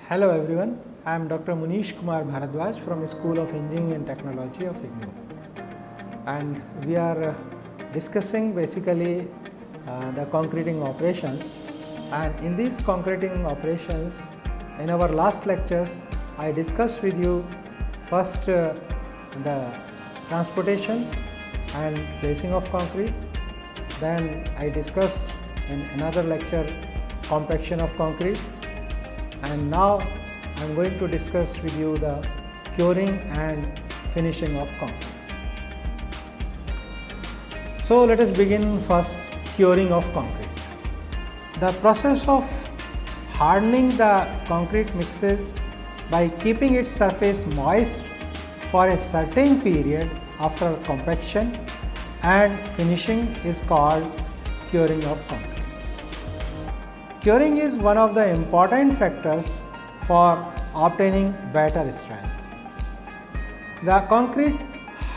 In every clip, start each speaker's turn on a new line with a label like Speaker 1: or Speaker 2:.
Speaker 1: Hello everyone, I am Dr. Munish Kumar Bharadwaj from School of Engineering and Technology of IGNOU, and we are discussing basically the concreting operations. And in these concreting operations, in our last lectures, I discussed with you first the transportation and placing of concrete. Then I discussed in another lecture compaction of concrete, and now I am going to discuss with you the curing and finishing of concrete. So let us begin first curing of concrete. The process of hardening the concrete mixes by keeping its surface moist for a certain period after compaction and finishing is called curing of concrete. Curing is one of the important factors for obtaining better strength. The concrete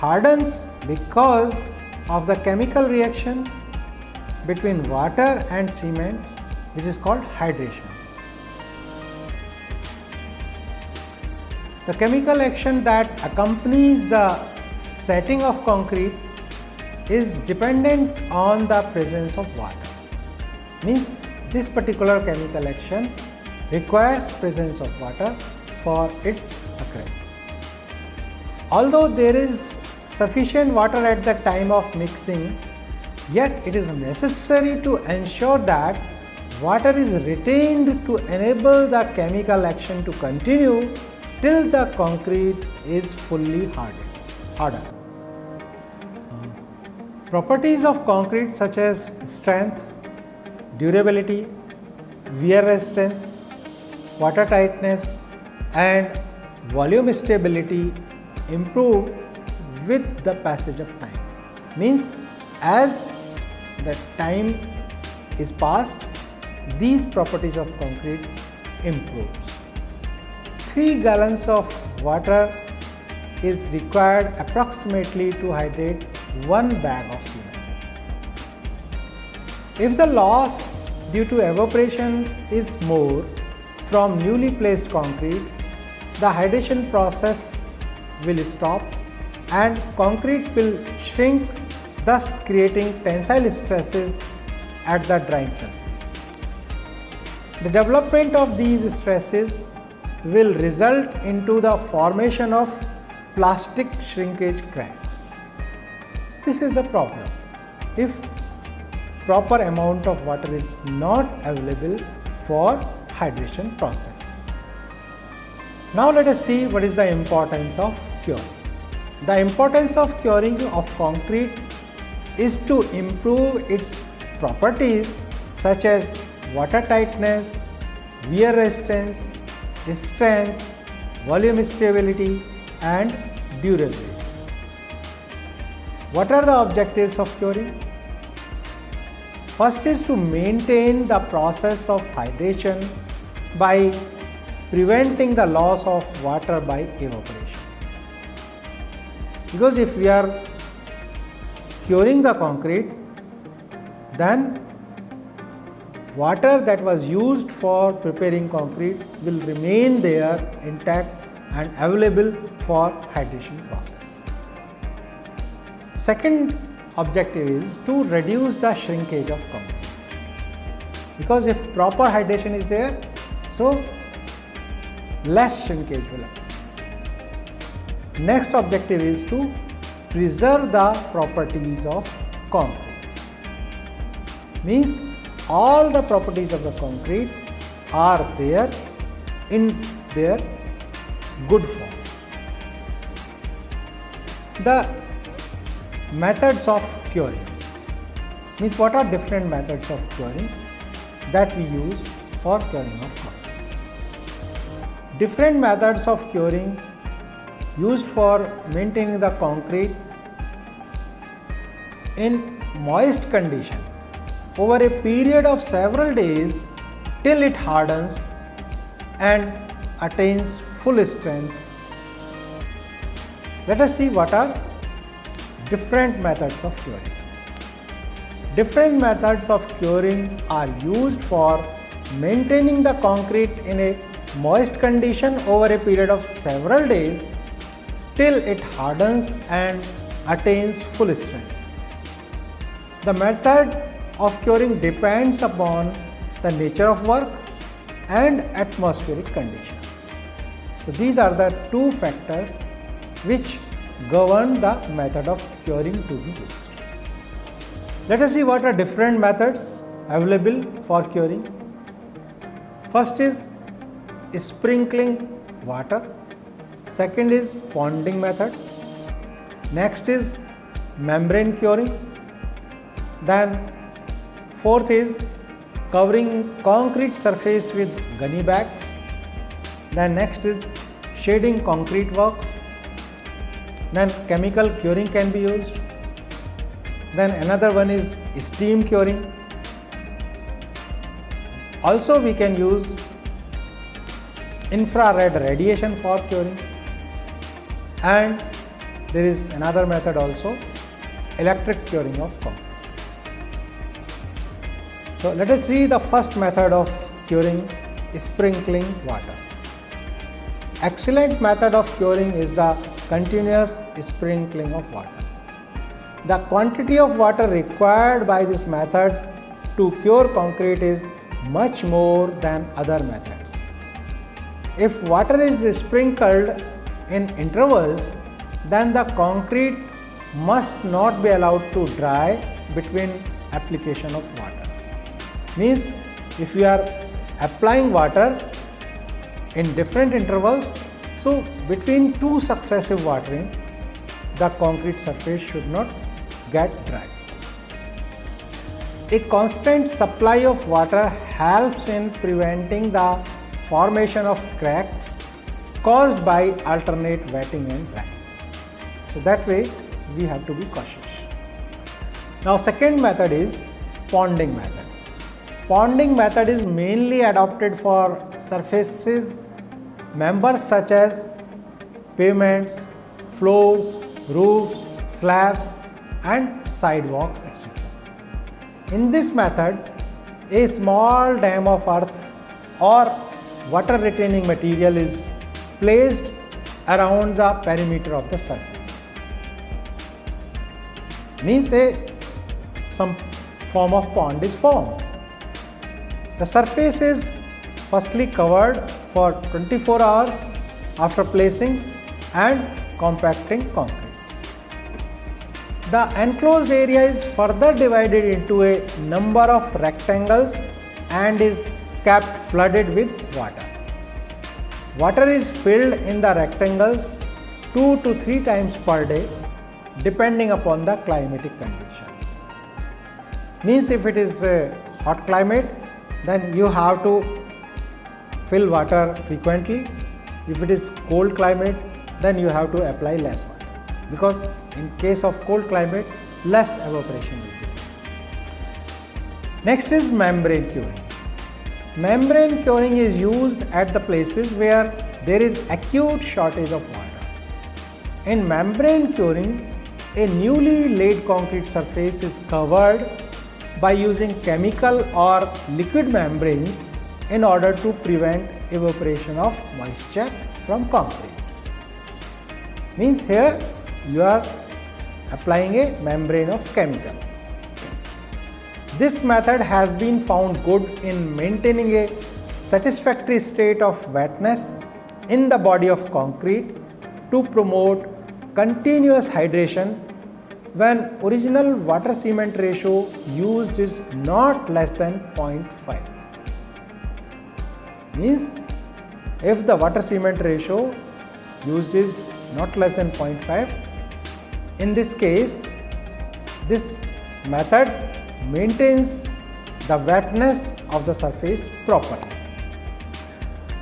Speaker 1: hardens because of the chemical reaction between water and cement, which is called hydration. The chemical action that accompanies the setting of concrete is dependent on the presence of water. Means this particular chemical action requires presence of water for its occurrence. Although there is sufficient water at the time of mixing, yet it is necessary to ensure that water is retained to enable the chemical action to continue till the concrete is fully hardened. Properties of concrete such as strength, durability, wear resistance, water tightness and volume stability improve with the passage of time. Means as the time is passed, these properties of concrete improves. 3 gallons of water is required approximately to hydrate 1 bag of cement. If the loss due to evaporation is more from newly placed concrete, the hydration process will stop and concrete will shrink, thus creating tensile stresses at the drying surface. The development of these stresses will result into the formation of plastic shrinkage cracks. This is the problem. If proper amount of water is not available for hydration process. Now let us see what is the importance of curing. The importance of curing of concrete is to improve its properties such as water tightness, wear resistance, strength, volume stability and durability. What are the objectives of curing? First is to maintain the process of hydration by preventing the loss of water by evaporation. Because if we are curing the concrete, then water that was used for preparing concrete will remain there intact and available for hydration process. Second objective is to reduce the shrinkage of concrete. Because if proper hydration is there, so less shrinkage will occur. Next objective is to preserve the properties of concrete. Means all the properties of the concrete are there in their good form. The methods of curing. Means what are different methods of curing that we use for curing of concrete. Different methods of curing used for maintaining the concrete in moist condition over a period of several days till it hardens and attains full strength. Let us see what are different methods of curing. Different methods of curing are used for maintaining the concrete in a moist condition over a period of several days till it hardens and attains full strength. The method of curing depends upon the nature of work and atmospheric conditions. So these are the two factors which govern the method of curing to be used. Let us see what are different methods available for curing. First is sprinkling water. Second is ponding method. Next is membrane curing. Then fourth is covering concrete surface with gunny bags. Then next is shading concrete works. Then chemical curing can be used. Then another one is steam curing. Also we can use infrared radiation for curing, and there is another method also, electric curing of concrete. So let us see the first method of curing, sprinkling water. Excellent method of curing is the continuous sprinkling of water. The quantity of water required by this method to cure concrete is much more than other methods. If water is sprinkled in intervals, then the concrete must not be allowed to dry between application of water. Means if you are applying water in different intervals, so between two successive watering, the concrete surface should not get dry. A constant supply of water helps in preventing the formation of cracks caused by alternate wetting and drying. So that way we have to be cautious. Now second method is ponding method. Ponding method is mainly adopted for surfaces members such as pavements, floors, roofs, slabs and sidewalks, etc. In this method, a small dam of earth or water retaining material is placed around the perimeter of the surface. Means some form of pond is formed. The surface is firstly covered for 24 hours after placing and compacting concrete. The enclosed area is further divided into a number of rectangles and is kept flooded with water. Water is filled in the rectangles 2 to 3 times per day depending upon the climatic conditions. Means if it is a hot climate, then you have to fill water frequently. If it is cold climate, then you have to apply less water, because in case of cold climate, less evaporation will be there. Next is membrane curing. Membrane curing is used at the places where there is acute shortage of water. In membrane curing, a newly laid concrete surface is covered by using chemical or liquid membranes in order to prevent evaporation of moisture from concrete. Means here you are applying a membrane of chemical. This method has been found good in maintaining a satisfactory state of wetness in the body of concrete to promote continuous hydration when original water cement ratio used is not less than 0.5. Means if the water cement ratio used is not less than 0.5, in this case this method maintains the wetness of the surface properly.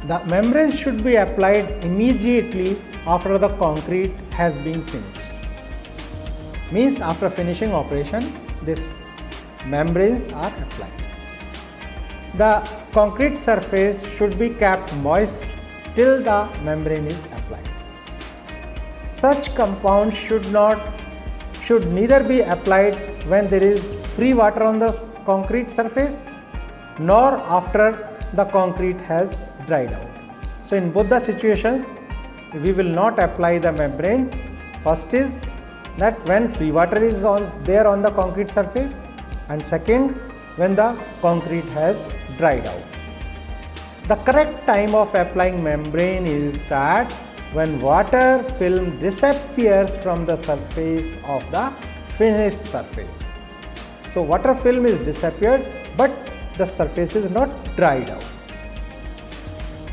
Speaker 1: The membrane should be applied immediately after the concrete has been finished. Means after finishing operation, this membranes are applied. The concrete surface should be kept moist till the membrane is applied. Such compounds should neither be applied when there is free water on the concrete surface nor after the concrete has dried out. So in both the situations, we will not apply the membrane. First is that when free water is there on the concrete surface, and second when the concrete has dried out. The correct time of applying membrane is that when water film disappears from the surface of the finished surface. So water film is disappeared, but the surface is not dried out.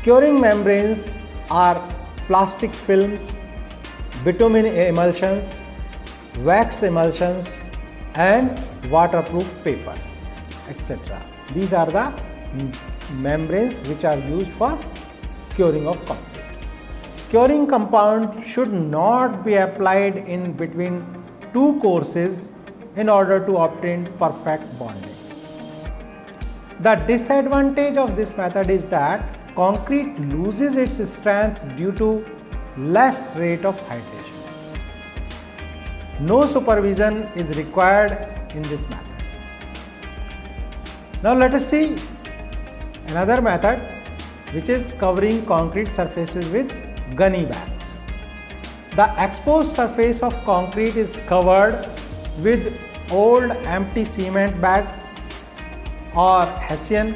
Speaker 1: Curing membranes are plastic films, bitumen emulsions, wax emulsions, and waterproof papers, etc. These are the membranes which are used for curing of concrete. Curing compound should not be applied in between two courses in order to obtain perfect bonding. The disadvantage of this method is that concrete loses its strength due to less rate of hydration. No supervision is required in this method. Now let us see another method, which is covering concrete surfaces with gunny bags. The exposed surface of concrete is covered with old empty cement bags or hessian,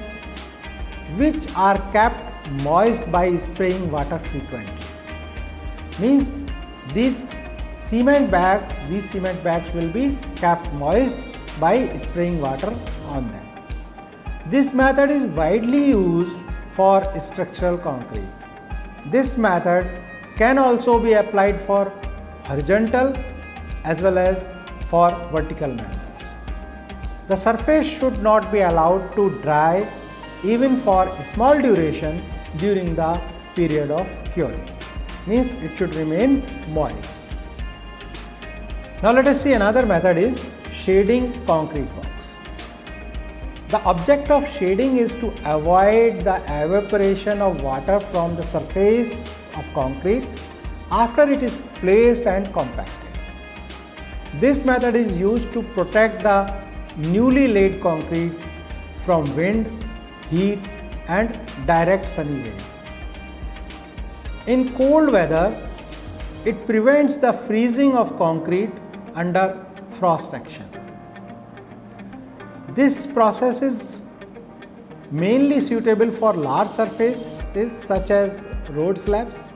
Speaker 1: which are kept moist by spraying water frequently. Means these cement bags will be kept moist by spraying water on them. This method is widely used for structural concrete. This method can also be applied for horizontal as well as for vertical members. The surface should not be allowed to dry even for a small duration during the period of curing. Means it should remain moist. Now let us see another method is shading concrete works. The object of shading is to avoid the evaporation of water from the surface of concrete after it is placed and compacted. This method is used to protect the newly laid concrete from wind, heat, and direct sunny rays. In cold weather, it prevents the freezing of concrete under frost action. This process is mainly suitable for large surfaces such as road slabs.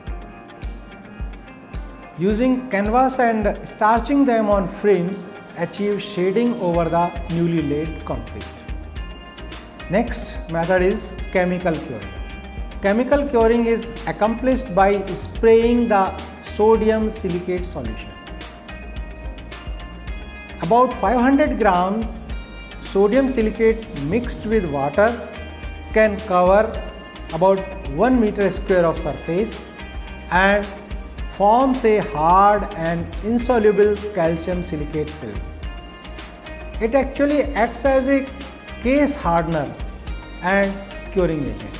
Speaker 1: Using canvas and starching them on frames achieves shading over the newly laid concrete. Next method is chemical curing. Chemical curing is accomplished by spraying the sodium silicate solution. About 500 grams sodium silicate mixed with water can cover about 1 meter square of surface and forms a hard and insoluble calcium silicate film. It actually acts as a case hardener and curing agent.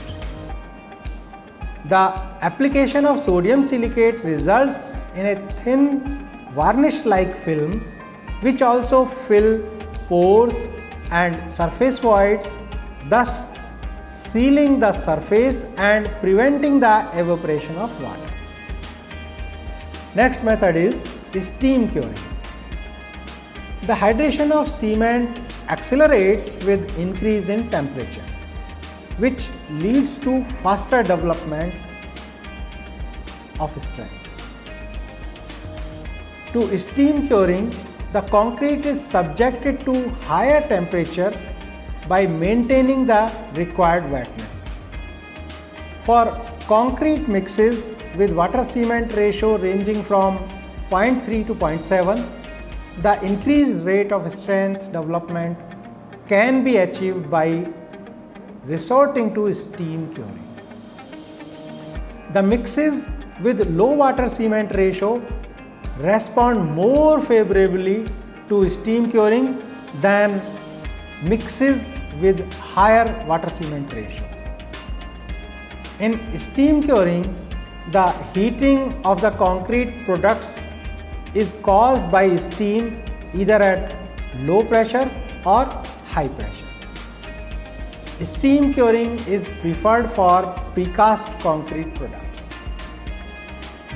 Speaker 1: The application of sodium silicate results in a thin varnish-like film which also fill pores and surface voids, thus sealing the surface and preventing the evaporation of water. Next method is steam curing. The hydration of cement accelerates with increase in temperature, which leads to faster development of strength. To steam curing, the concrete is subjected to higher temperature by maintaining the required wetness. For concrete mixes with water cement ratio ranging from 0.3 to 0.7, the increased rate of strength development can be achieved by resorting to steam curing. The mixes with low water cement ratio respond more favorably to steam curing than mixes with higher water cement ratio. In steam curing, the heating of the concrete products is caused by steam either at low pressure or high pressure. Steam curing is preferred for precast concrete products.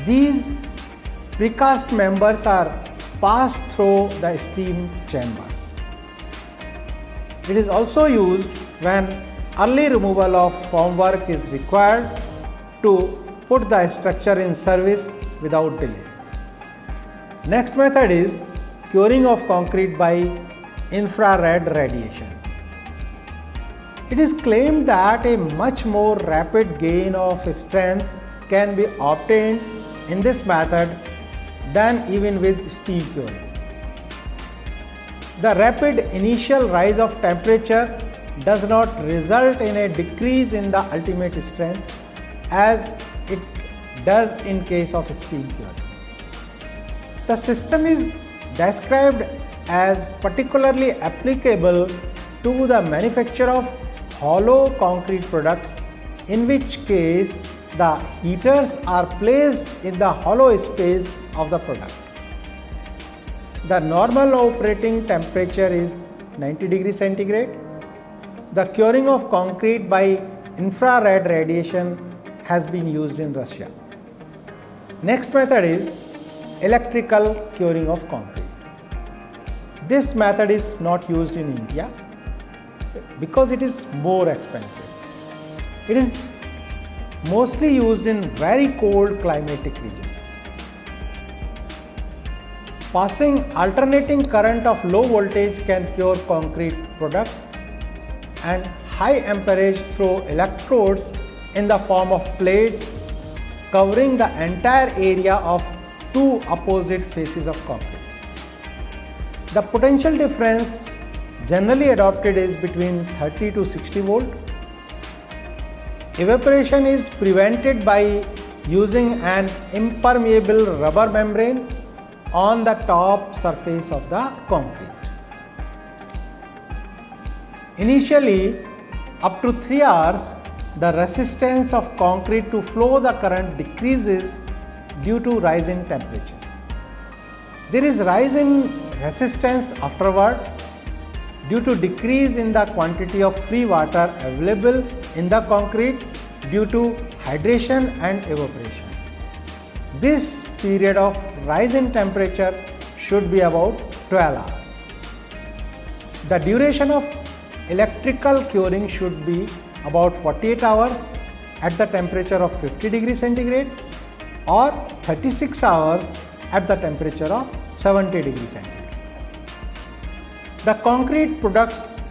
Speaker 1: These precast members are passed through the steam chambers. It is also used when early removal of formwork is required to put the structure in service without delay. Next method is curing of concrete by infrared radiation. It is claimed that a much more rapid gain of strength can be obtained in this method than even with steam curing. The rapid initial rise of temperature does not result in a decrease in the ultimate strength as it does in case of steam curing. The system is described as particularly applicable to the manufacture of hollow concrete products, in which case the heaters are placed in the hollow space of the product. The normal operating temperature is 90 degrees centigrade. The curing of concrete by infrared radiation has been used in Russia. Next method is electrical curing of concrete. This method is not used in India because it is more expensive. It is mostly used in very cold climatic regions. Passing alternating current of low voltage can cure concrete products, and high amperage through electrodes in the form of plates covering the entire area of two opposite faces of concrete. The potential difference generally adopted is between 30 to 60 volt. Evaporation is prevented by using an impermeable rubber membrane on the top surface of the concrete. Initially, up to 3 hours, the resistance of concrete to flow the current decreases due to rise in temperature. There is rise in resistance afterward due to decrease in the quantity of free water available in the concrete due to hydration and evaporation. This period of rise in temperature should be about 12 hours. The duration of electrical curing should be about 48 hours at the temperature of 50 degrees centigrade or 36 hours at the temperature of 70 degrees centigrade. The concrete products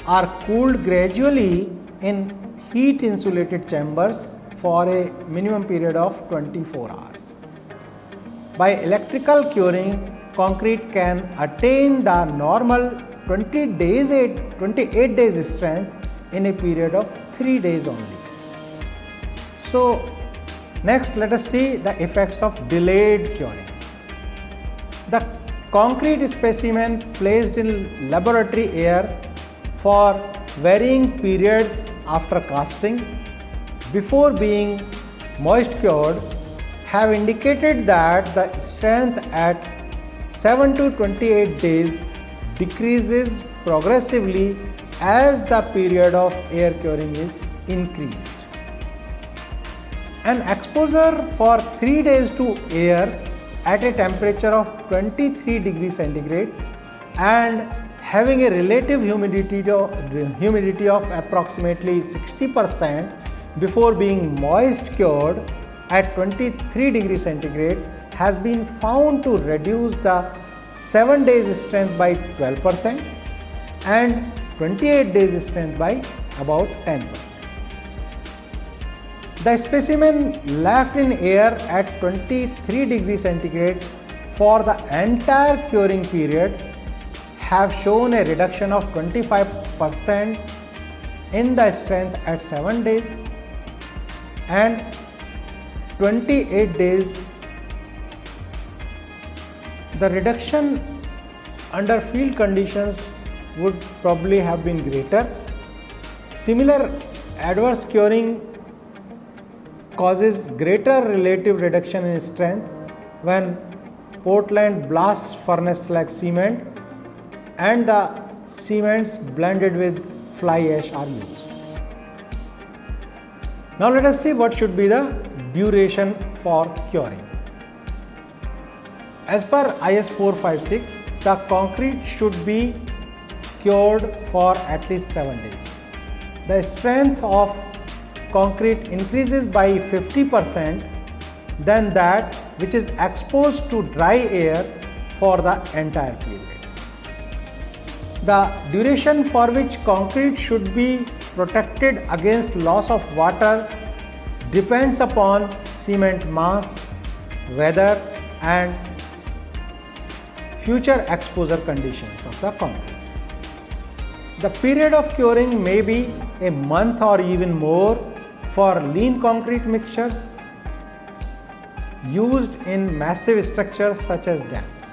Speaker 1: are cooled gradually in heat insulated chambers for a minimum period of 24 hours. By electrical curing, concrete can attain the normal 28 days strength in a period of 3 days only. So, next let us see the effects of delayed curing. The concrete specimen placed in laboratory air for varying periods after casting before being moist cured have indicated that the strength at 7 to 28 days decreases progressively as the period of air curing is increased. An exposure for 3 days to air at a temperature of 23 degrees centigrade and having a relative humidity of approximately 60% before being moist cured at 23 degrees centigrade has been found to reduce the 7 days strength by 12% and 28 days strength by about 10%. The specimen left in air at 23 degrees centigrade for the entire curing period have shown a reduction of 25% in the strength at 7 days and 28 days. The reduction under field conditions would probably have been greater. Similar adverse curing causes greater relative reduction in strength when Portland blast furnace slag cement and the cements blended with fly ash are used. Now let us see what should be the duration for curing. As per IS 456, the concrete should be cured for at least 7 days. The strength of concrete increases by 50% than that which is exposed to dry air for the entire period. The duration for which concrete should be protected against loss of water depends upon cement mass, weather and future exposure conditions of the concrete. The period of curing may be a month or even more for lean concrete mixtures used in massive structures such as dams.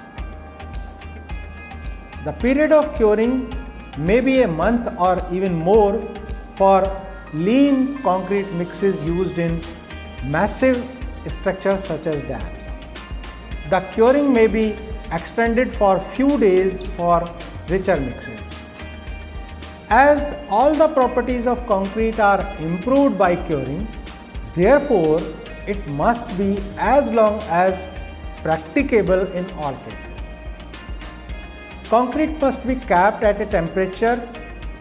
Speaker 1: The period of curing may be a month or even more for lean concrete mixes used in massive structures such as dams. The curing may be extended for few days for richer mixes. As all the properties of concrete are improved by curing, therefore it must be as long as practicable in all cases. Concrete must be kept at a temperature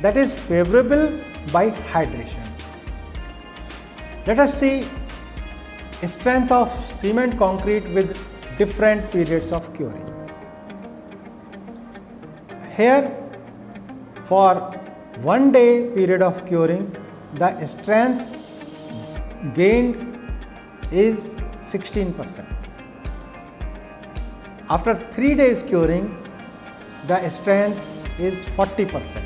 Speaker 1: that is favorable by hydration. Let us see strength of cement concrete with different periods of curing. Here, for 1 day period of curing, the strength gained is 16%. After 3 days curing, the strength is 40%.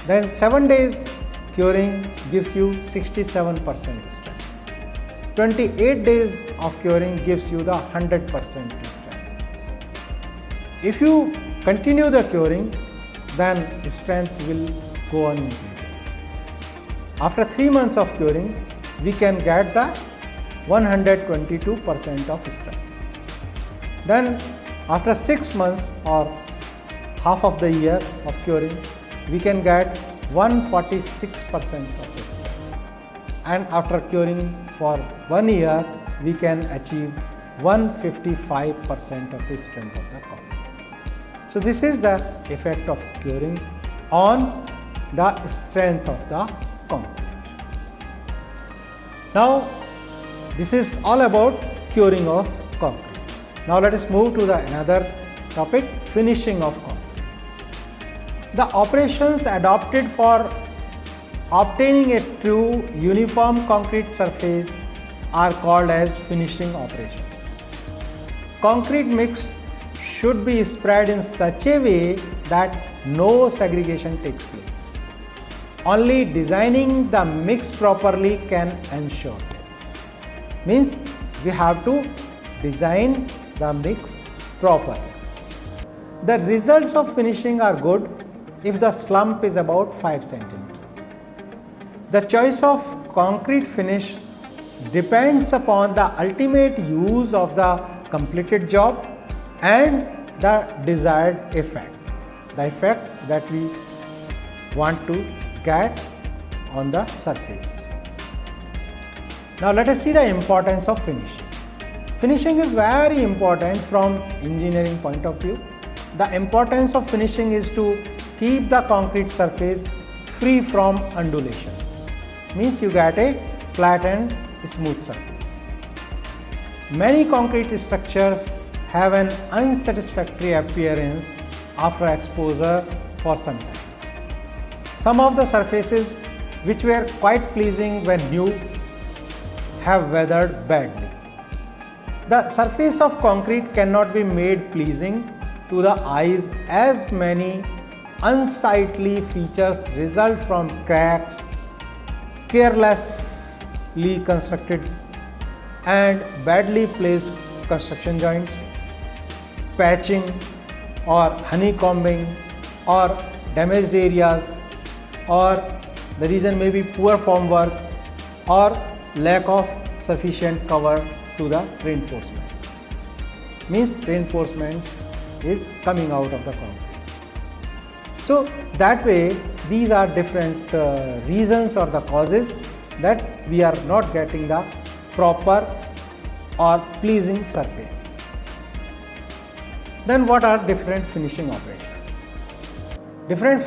Speaker 1: Then 7 days curing gives you 67% strength. 28 days of curing gives you the 100% strength. If you continue the curing, then strength will go on increasing. After 3 months of curing, we can get the 122% of strength. Then after 6 months or half of the year of curing, we can get 146% of the strength. And after curing for 1 year, we can achieve 155% of the strength of the concrete. So this is the effect of curing on the strength of the concrete. Now this is all about curing of concrete. Now let us move to another topic, finishing of concrete. The operations adopted for obtaining a true uniform concrete surface are called as finishing operations. Concrete mix should be spread in such a way that no segregation takes place. Only designing the mix properly can ensure this. Means we have to design the mix properly. The results of finishing are good if the slump is about 5 cm. The choice of concrete finish depends upon the ultimate use of the completed job and the desired effect, the effect that we want to get on the surface. Now let us see the importance of finishing. Finishing is very important from engineering point of view. The importance of finishing is to keep the concrete surface free from undulations. Means you get a flat and smooth surface. Many concrete structures have an unsatisfactory appearance after exposure for some time. Some of the surfaces which were quite pleasing when new have weathered badly. The surface of concrete cannot be made pleasing to the eyes as many unsightly features result from cracks, carelessly constructed and badly placed construction joints, patching or honeycombing or damaged areas, or the reason may be poor formwork or lack of sufficient cover to the reinforcement. Means reinforcement is coming out of the concrete. So that way these are different reasons or the causes that we are not getting the proper or pleasing surface. Then what are different finishing operations? Different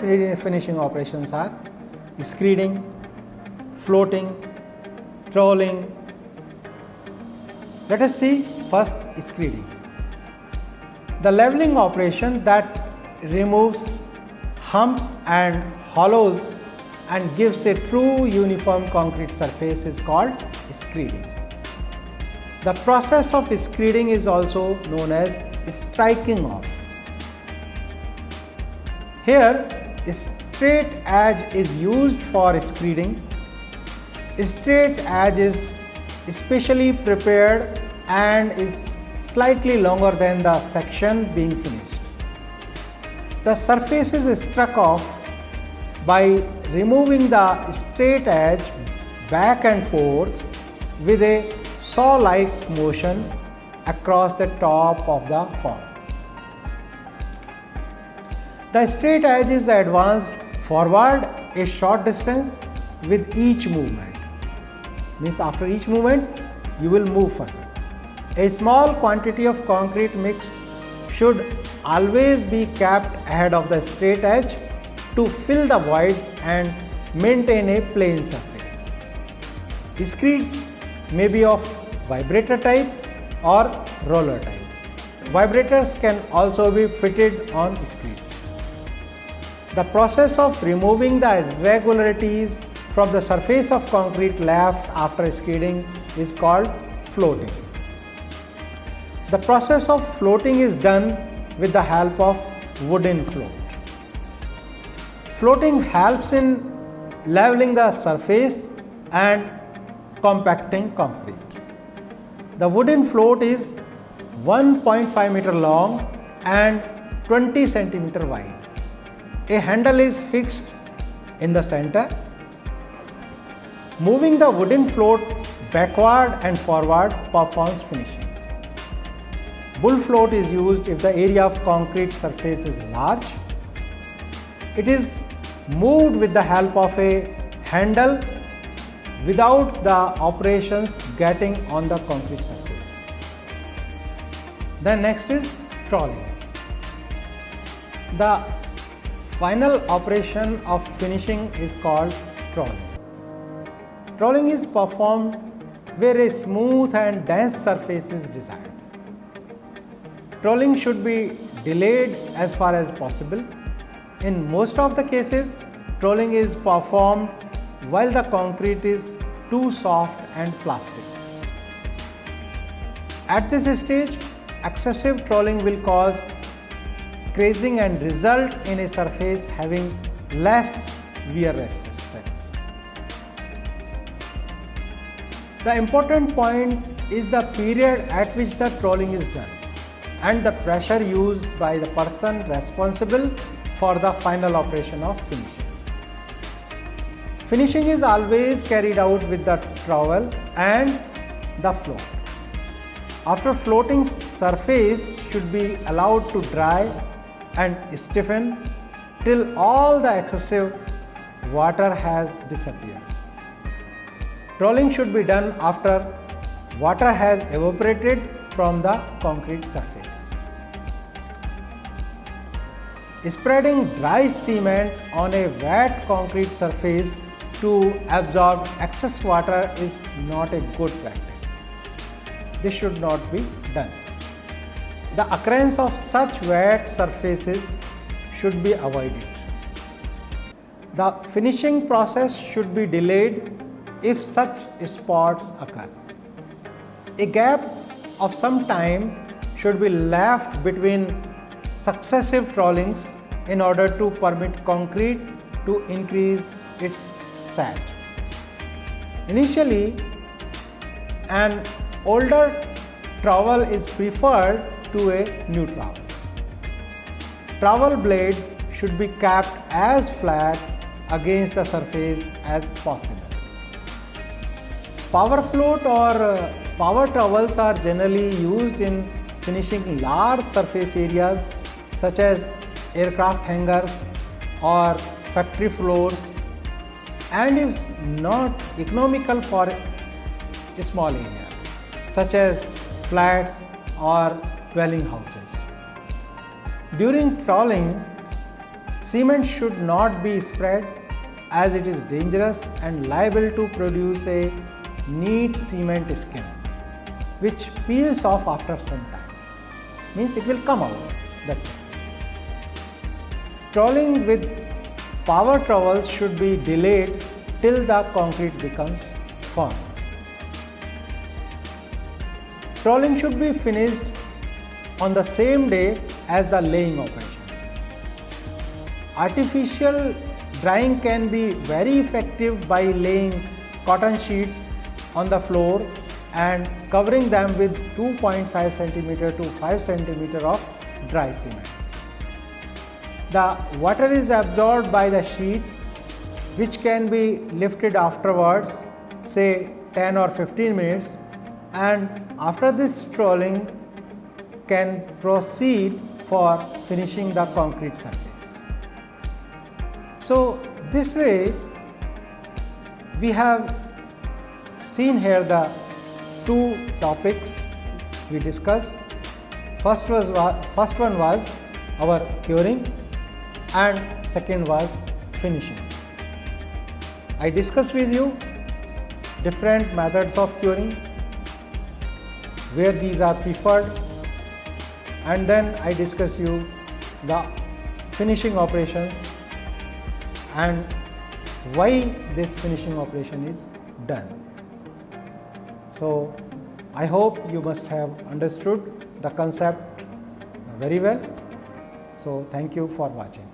Speaker 1: finishing operations are screeding, floating, trolling. Let us see first screeding. The leveling operation that removes humps and hollows and gives a true uniform concrete surface is called screeding. The process of screeding is also known as striking off. Here, straight edge is used for screeding. Straight edge is specially prepared and is slightly longer than the section being finished. The surface is struck off by removing the straight edge back and forth with a saw-like motion across the top of the form. The straight edge is advanced forward a short distance with each movement. Means after each movement you will move further. A small quantity of concrete mix should always be kept ahead of the straight edge to fill the voids and maintain a plane surface. Screeds may be of vibrator type or roller type. Vibrators can also be fitted on screeds. The process of removing the irregularities from the surface of concrete left after screeding is called floating. The process of floating is done with the help of wooden float. Floating helps in leveling the surface and compacting concrete. The wooden float is 1.5 meter long and 20 centimeter wide. A handle is fixed in the center. Moving the wooden float backward and forward performs finishing. Bull float is used if the area of concrete surface is large. It is moved with the help of a handle without the operations getting on the concrete surface. Then next is trolling. The final operation of finishing is called trolling. Trolling is performed where a smooth and dense surface is desired. Trolling should be delayed as far as possible. In most of the cases, trolling is performed while the concrete is too soft and plastic. At this stage, excessive trolling will cause crazing and result in a surface having less wear resistance. The important point is the period at which the trolling is done and the pressure used by the person responsible for the final operation of finishing. Finishing is always carried out with the trowel and the float. After floating, surface should be allowed to dry and stiffen till all the excessive water has disappeared. Trolling should be done after water has evaporated from the concrete surface. Spreading dry cement on a wet concrete surface to absorb excess water is not a good practice. This should not be done. The occurrence of such wet surfaces should be avoided. The finishing process should be delayed if such spots occur. A gap of some time should be left between successive trollings in order to permit concrete to increase its sag. Initially, an older trowel is preferred to a new trowel. Trowel blade should be kept as flat against the surface as possible. Power float or power trowels are generally used in finishing large surface areas such as aircraft hangars or factory floors and is not economical for small areas such as flats or dwelling houses. During trawling, cement should not be spread as it is dangerous and liable to produce a neat cement skin which peels off after some time. Means it will come out, that's it. Trawling with power trowels should be delayed till the concrete becomes firm. Trawling should be finished on the same day as the laying operation. Artificial drying can be very effective by laying cotton sheets on the floor and covering them with 2.5 cm to 5 cm of dry cement. The water is absorbed by the sheet, which can be lifted afterwards, say 10 or 15 minutes, and after this trawling can proceed for finishing the concrete surface. So this way we have seen here the two topics we discussed. First one was our curing and second was finishing. I discussed with you different methods of curing, where these are preferred, and then I discuss you the finishing operations and why this finishing operation is done. So I hope you must have understood the concept very well. So thank you for watching.